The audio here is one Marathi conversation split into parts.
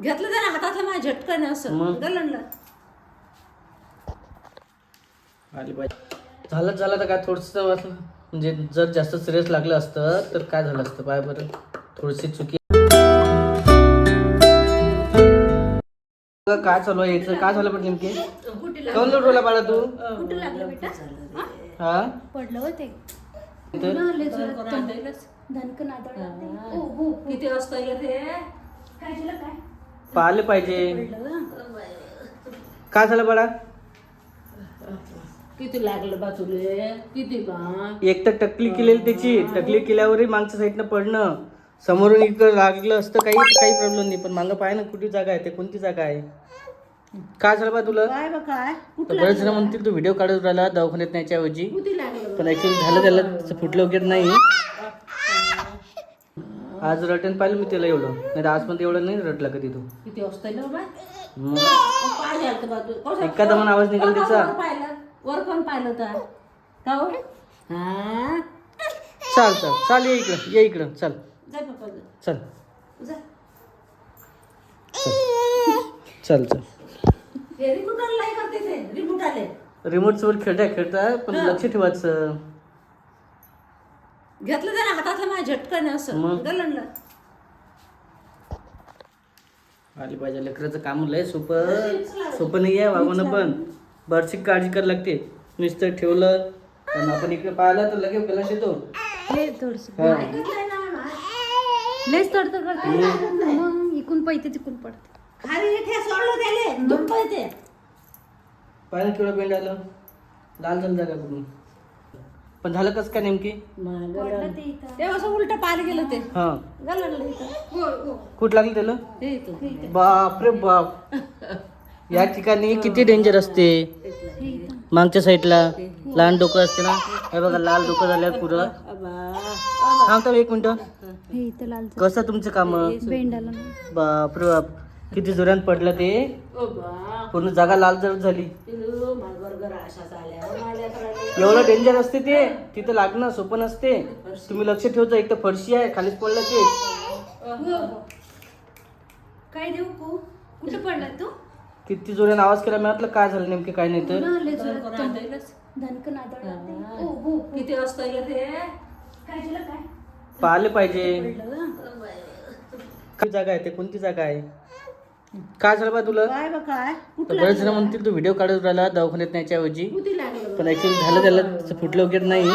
घेतलं त्याने हातातलं माझ्या झटकन असं गलंडलं. आली पाहिजे. झालं तर काय थोडंसं वाटलं म्हणजे जर जास्त सिरियस लागलं असतं तर काय झालं असतं पाय बरं. थोडीशी चुकी. काय चालू आहे याचं? काय झालं पण नेमके? कोण लढवला बाळा तू? कुठं लागलं बेटा? हा पडलं होते धनकन किती वाजता ते काय झालं काय पाहिले पाहिजे. काय झालं बाळा? किती लागलं बा तुले? किती का? एक तर टकली केलेली त्याची. टकली केल्यावरही मागच्या साईडनं पडणं. समोरून इकडं लागलं असतं काही प्रॉब्लेम नाही, पण मागं पाय ना कुठली जागा आहे ते, कोणती जागा आहे? काय झालं बा तुला? काय बा काय? तर बरेच जण म्हणतील तू व्हिडिओ काढत राहिला दवाखान्यात न्यायच्या ऐवजी, किती लागलं? पण ऍक्च्युअली झालं त्याला फुटलं वगैरे नाही. आज रटन पाहिलं मी त्याला एवढं, नाही तर आजपर्यंत एवढं नाही रटला कधी तू. किती वाजता येईल बा? मग काय झालं बा तू? एखादा मन आवाज निघाला त्याचा. वर पाहिलं? वर कोण पाहिलं तर? का हो? हा? चाल चाल चाल ये इकडं, ये इकडं, चल जा पप्पा जा. चल जा. चल चल. हे रिमोट आले करते ते रिमोट आले. रिमोट सोबत खेळता पण लक्ष ठेवायचं. घेतलं त्याने हातातलं माझ्या झटकन असं गलंडलं. आली पाहिजे. लेकराचं काम लय सोपं नाही आहे वागवणं, पण बरची काळजी करायला लागते. नुसतं ठेवलं आणि आपण इकडे पाहिलं तर लगेच गलत येतो. लेस तडतड करते मग इकून पैते तिकून पडते. खाली इथे सोडलं त्याले दुप्प येते. पाहिलं केवढं बेंड आलं, लाल झालं जागा करून. पण झालं कसं काय नेमकी? ते असं उलट पार गेलं ते हा गलंडलं इथं. कुठं लागलं त्याला? हे इथं. बाप रे बाप. या ठिकाणी किती डेंजर असते. मागच्या साईडला लहान डोकं असते ना, हे बघा लाल डोकं झाल्यावर पुरं. थांबतो एक मिनिट. हे इथं लाल कसं तुमचं काम? बेंड आला ना. बाप रे बाप, किती जोरात पडलं ते. पूर्ण जागा लाल जर झाली. एवढं डेंजर असते ते, तिथं लागणं सोपं नसते. तुम्ही लक्ष ठेवता. एक तर फरशी आहे, खालीच पडलं ते. काय देऊ को कुठं पडला तू? किती जोरात आवाज केला. मी म्हटलं काय झालं नेमके काय नाही तर. धनकन किती वाजता ते काय झालं काय पाहिले पाहिजे. काय जागा आहे ते, कोणती जागा आहे? काय झालं बा तुला? काय बा काय? तर बरेच जण म्हणतील तू व्हिडिओ काढत राहिला दवाखान्यात न्यायच्या ऐवजी, किती लागलं? पण ऍक्च्युअली झालं त्याला फुटलं वगैरे नाही.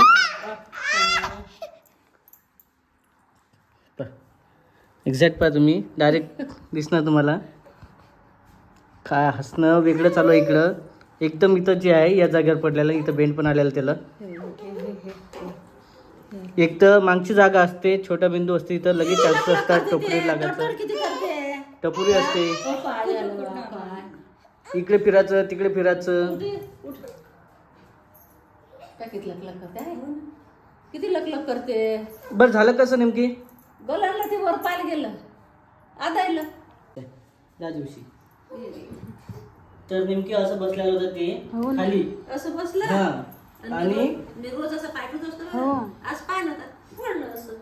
एक्झॅक्ट पहा तुम्ही, डायरेक्ट दिसणार तुम्हाला. काय हसणं वेगळं चालू आहे इकडं. एकदम इथं जे आहे या जागेवर पडलेलं, इथं बेंड पण आलेला त्याला. एक तर मागची जागा असते, छोटा बिंदू असते, इथं लगेच चान्सेस असतात टोपरी लागायचं. किती करते? टपोरी असते. पाय आलं बा, काय? इकडे फिरायचं तिकडे फिरायचं. काय किती लकलक करते? किती लकलक करते? बरं झालं कसं नेमकी? गलंडलं ते वर पाय गेलं आदायलं. त्या दिवशी तर नेमकी असं बसलेलं होतं ते खाली. असं बसलं हा आणि मी रोज असं पायटूच असतो हो. ना, आज पाय नव्हता पडलं असं.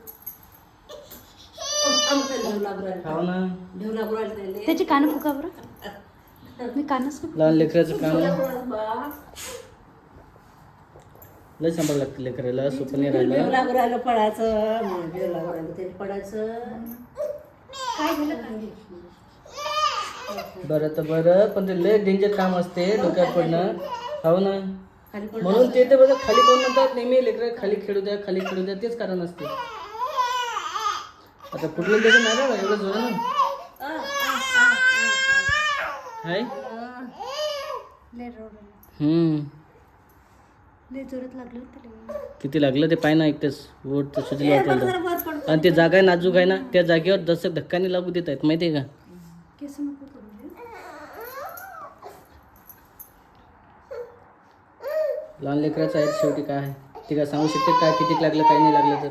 ढेव लागू राहिलं. खाऊ ना. ढेव लागू राहिलं त्याले. त्याची कान फुका बरं. मी कानच लहान लेकराचं काम बा, लय सांभाळ लागतं लेकराला. सोपं नाही ढेव राहिलं. लागू राहिलं पडायचं, मग ढेव लागू राहिलं त्याला पडायचं. काय झालं काय बरं तर बरं, पण ते लय डेंजर काम असते डोक्यात पडणं. हो ना, खाली पड. म्हणून ते तर बघा खाली कोण म्हणतात नेहमी लेकरं खाली खेळू द्या खाली खेळू द्या, तेच कारण असते. आता कुठलं त्याचं नाही ना एवढं जोर ना हाय. लय जोरात लागलं त्याला. किती लागलं ते पाय ना, एकटेच वोट सुजली वाटलं. जरा वर पड. आणि ते जागा नाजूक आहे ना, त्या जागेवर जसं धक्का नाही लागू देत आहेत माहिती आहे का? केस नको करू दे. लहान लेकराचं आहे शेवटी. काय आहे ते काय सांगू शकते काय किती लागलं काय नाही लागलं तर.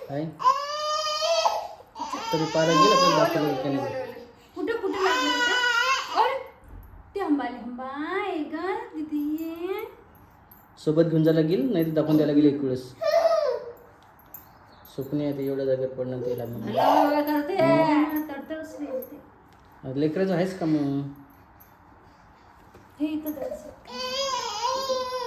काय तरी पारा गेला पण दाखवलं का नाही. कुठे कुठे लागलं बेटा? और ते हंबाय ग दीदी. सोबत घेऊन जायला गेल नाही तर दाखवून द्यायला गेली एक वेळेस. सुकणी आहे ते एवढ्या जागेत पडणं ते लागलं हॅलो करते तडतडच नाही येते. लेकराचं आहेच का मग हे इथं जायचं.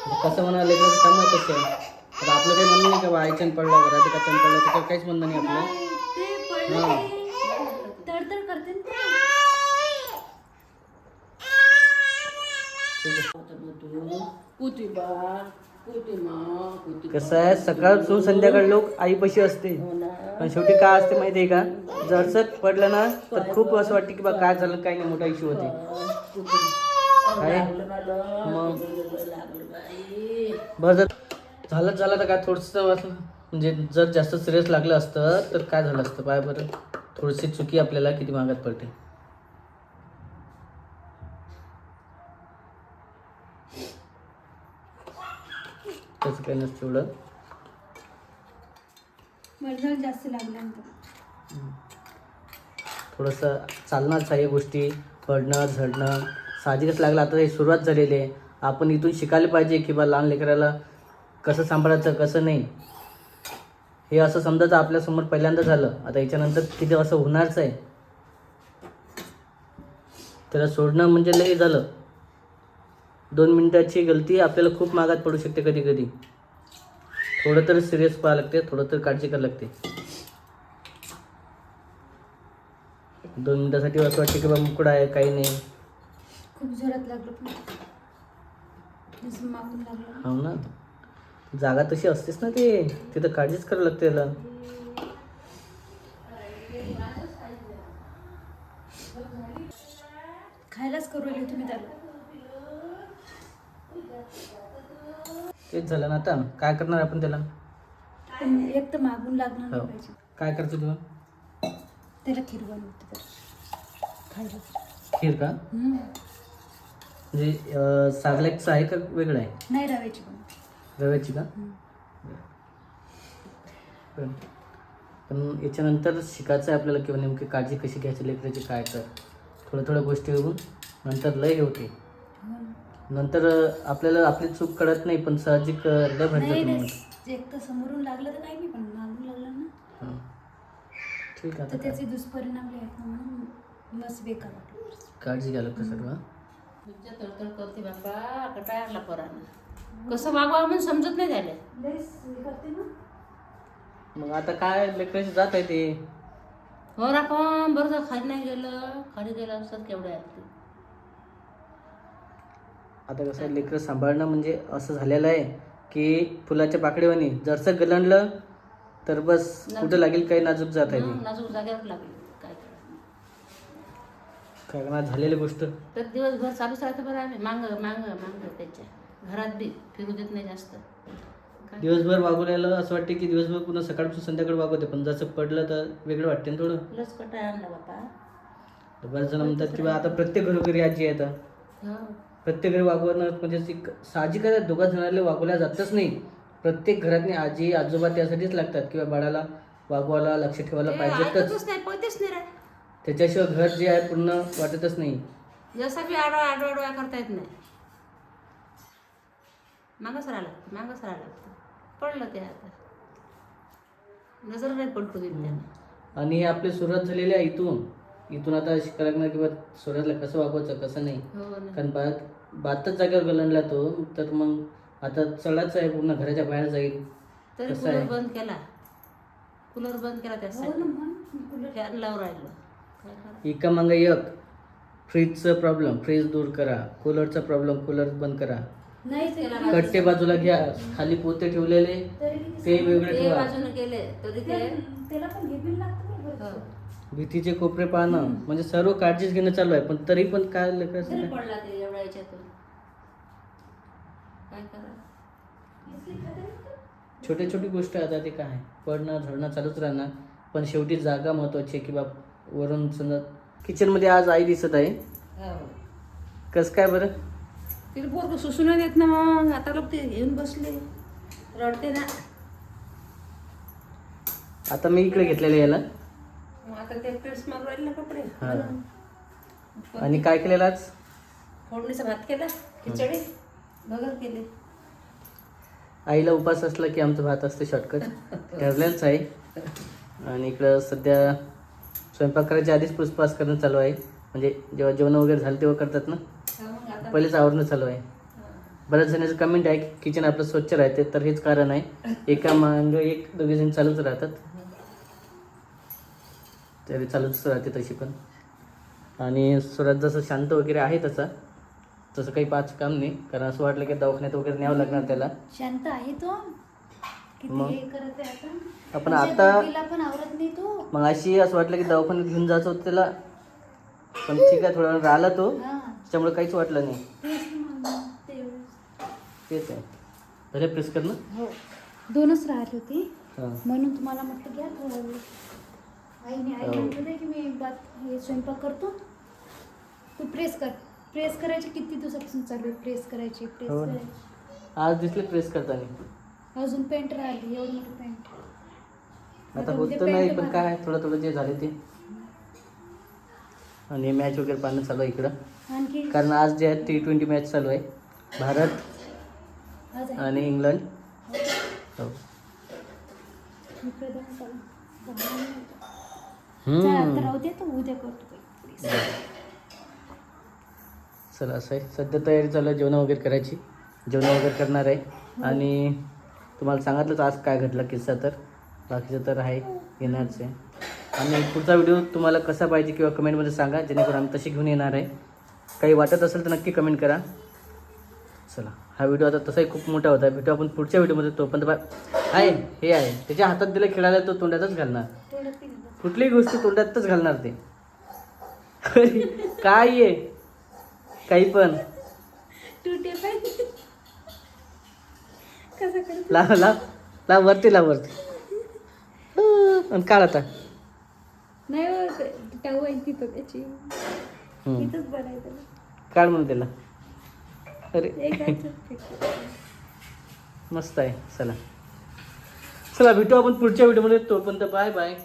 आता कसं म्हणा लेकराचं काम आहे तसं आता आपलं काही म्हणणं नाही का बा आईच्यान पडला घरात कचन पडलं त्याच्यावर काहीच म्हणणं नाही आपलं नाही, ते पडलं हा. की तडतड करते ना ते. कुती बा कुती मा कुती कसं आहे सकाळपासून संध्याकाळ लोक आईपाशी असते पण शेवटी काय असते माहिती आहे का जरसं पडलं ना तर खूप असं वाटतं की बा काय झालं काही नाही मोठा इश्यू होते काय मग बरं जर झालं तर काय थोडंसं म्हणजे जर जास्त सिरियस लागलं असतं तर काय झालं असतं पाय बरं थोडीशी चुकी आपल्याला किती महागात पडते तसं काही नसतं एवढं मला जास्त लागल्यानंतर थोडंसं चालणार आहे गोष्टी पडणं झडणं साहजिकच लागलं आता हे सुरुवात झालेली आहे आपण इथून शिकायला पाहिजे की बा लहान लेकराला कसं सांभाळायचं कसं नाही हे असं समजायचं आपल्यासमोर पहिल्यांदा झालं आता याच्यानंतर किती असं होणारच आहे त्याला सोडणं म्हणजे लई झालं 2 मिनिटाची गलती आपल्याला खूप मागात पडू शकते कधी कधी थोडं तर सिरियस पाहावं लागते थोडं तर काळजी करावी लागते 2 मिनिटासाठी असं वाटतं की बा मुकडा आहे काही नाही खूप जोरात लागलं पण जसं मागून लागलं. हो ना जागा तशी असतेच ना ते तिथं काळजीच करावं लागते त्याला खायलाच करू राहिले तुम्ही त्याला. तेच झालं ना आता काय करणार आपण त्याला पण एक तर मागून लागणार नाही हो पाहिजे. काय करतो तू त्याला खीर बनवते तर खायला. खीर का म्हणजे सागल्याचं आहे का वेगळं आहे नाही रव्याची बनवते. रव्याची का पण याच्यानंतर शिकायचं आहे आपल्याला किंवा नेमकी काळजी कशी घ्यायची लेकराची काय तर थोड्या गोष्टी होऊन नंतर लय होते नंतर आपल्याला आपली चूक कळत नाही पण साहजिक लय नाही भरतं नाही एक तर समोरून लागलं तर काही नाही पण मागून लागलं ना ठीक आहे तर आता त्याचे दुष्परिणाम लय आहेत ना म्हणून मस्त बेकार वाटलं. काळजी घ्यायला लागतं सर्व तुमच्या तळतळ करते बाबा कटाळला पोरांना कसं वागवावं म्हणून समजत नाही त्याला लयच हे करते ना. मग आता काय लेकराची जात आहे ते हो रा पण बरं झालं खाली नाही गेलं खाली गेलं असतात केवढ्या आहेत ते आता कसं आहे, लेकरं सांभाळणं म्हणजे असं झालेलं आहे की फुलाच्या पाकळीवानी जरसं गलंडलं तर बस कुठं लागेल काही नाजूक जात आहे ती नाजूक जागेवर लागली काय करायचं काय करणार झालेली गोष्ट तर दिवसभर चालूच राहतं बरं आम्ही मांग त्यांच्या घरात बी फिरू देत नाही जास्त काय दिवसभर वागवल्याला असं वाटते की दिवसभर पुन्हा सकाळपासून संध्याकाळ वागवते पण जसं पडलं तर वेगळं वाटते ना थोडं तुलाच कटाळ आणला बाबा बरेच जण म्हणतात की बा आता प्रत्येक घरोघरी आजी आहे आता हो प्रत्येक घरी वागवणं म्हणजे साहजिक आहे दोघा जणांना वागवल्या जातच नाही प्रत्येक घरातनी आजी आजोबा त्यासाठीच लागतात किंवा बाळाला वागवायला लक्ष ठेवायला पाहिजेतच ऐकतच नाही पळतेच नाही रे त्याच्याशिवाय घर जे आहे पूर्ण वाटतच नाही जसा बी आडवा करता येत नाही मागच राहायला लागतं पडलं ते आता नजर नाही पलटू देत त्यांना आणि हे आपली सुरुवात झालेली आहे इथून आता शिकायला लागणार किंवा सुरुवातला कसं वागवायचं कसं नाही हो ना कारण बातच जागेवर गलंडला तो तर मग आता चढाच आहे पूर्ण घराच्या बाहेर जाईल तरी कसं आहे? कूलर बंद केला हो त्यासाठी ना मग फॅन लावून राहिलं काय करा एका मागे एक फ्रीजचं प्रॉब्लेम फ्रीज दूर करा कूलरचा प्रॉब्लेम कूलर बंद करा नाही ते कट्टे बाजूला घ्या खाली पोते ठेवलेले तरी किती ते वेगळे ते ठेवा बाजूने केले तरी ते त्याला पण हे बिल लागतं ना हो. बरं. भीतीचे कोपरे पाहणं म्हणजे सर्व काळजीच घेणं चालू आहे पण तरी पण काय लेकरं तरी पडला ते एवढ्या याच्यातून काय करा छोटी गोष्ट आहे आता ते काय पडणं झडणं चालूच राहणार पण शेवटी जागा महत्वाची आहे की बा वरून समजा किचनमध्ये आज आई दिसत आहे हो कसं काय बरं तिला पोरग सुसून देत ना मग आता लोक ते येऊन बसले रडते ना आता मी इकडे घेतलेलं याला मग आता ते प्रेस मारून राहिले ना कपडे हा. आणि काय केलेलं आज फोडणीचा भात केला खिचडी भगर केले आईला उपास असला की आमचं भात असते शॉर्टकट ठरलेलंच आहे आणि इकडं सध्या स्वयंपाक करायच्या आधीच पुसपास करणं चालू आहे. म्हणजे जेव्हा जेवण वगैरे झालं तेव्हा करतात ना, मग आता पहिलेच आवरणं चालू आहे. बऱ्याच जणांचं कमेंट आहे की किचन आपलं स्वच्छ राहते, तर हेच कारण आहे. एका मागं एक दोघे जण चालूच राहतात, तरी चालूच राहते तशी पण. आणि सुरात जसं शांत वगैरे आहे तसं काही पाच काम नाही, कारण असं वाटलं की दवाखान्यात वगैरे न्यावं लागणार त्याला. शांत आहे तो, किती मग? हे करत आहे आता. आपण तुमच्या आता दोघीला पण आवरत नाही तो. मग अशी असं वाटलं की दवाखान्यात घेऊन जायचं होतं त्याला, पण ठीक आहे, थोडा वेळ राहिला तो, हा त्याच्यामुळे काहीच वाटलं नाही. तेच ना, तेवढंच. तेच आहे. झाले प्रेस करणं. हो, 2च राहिली होती, हां म्हणून तुम्हाला म्हटलं घ्या थोडा वेळ. आई हो. म्हटलं होते की मी हे स्वयंपाक करतो, तू प्रेस कर. प्रेस करायची किती दिवसापासून चालू आहे, प्रेस करायची प्रेस हो ना. करायची. आज दिसले प्रेस करताना. अजून पेंट राहिली, एवढी मोठी पेंट. आता होत नाही, पण काय थोडं जे झाले ते. आणि मॅच वगैरे पाहणं चालू आहे इकडं, आणखी कारण आज जे आहे T20 मॅच चालू आहे, भारत आज आहे. आणि इंग्लंड. हो. इकडे जाऊन चालू. हम्म. चला, आता राहू दे, तो उद्या करतो काही. चला असं आहे, सध्या तयारी चालू आहे जेवण वगैरे करायची. जेवण वगैरे करणार आहे. आणि तुम्हाला सांगितलंच आज काय घडलं किस्सा, तर बाकीचं तर आहे येणारच आहे. आणि पुढचा व्हिडिओ तुम्हाला कसा पाहिजे किंवा कमेंटमध्ये सांगा, जेणेकरून आम्ही तशी घेऊन येणार आहे. काही वाटत असेल तर नक्की कमेंट करा. चला, हा व्हिडिओ आता तसाही खूप मोठा होता. भेटू आपण पुढच्या व्हिडिओमध्ये. तोपर्यंत आहे हे आहे, त्याच्या हातात दिलं खेळायला, तो तोंडातच घालणार. तेवढं पिलं. कुठलीही गोष्ट तोंडातच घालणार ते. काय आहे, काही पण. टुटे पण कसं करत. लाव वरती आणि काढ आता. नाही हो, टाऊ आहे तिथं त्याची, हम्म. तिथंच बनायचं. काढ म्हणून त्याला. अरे एक हात. मस्त आहे. चला भेटू आपण पुढच्या व्हिडिओमध्ये. तोपर्यंत बाय बाय.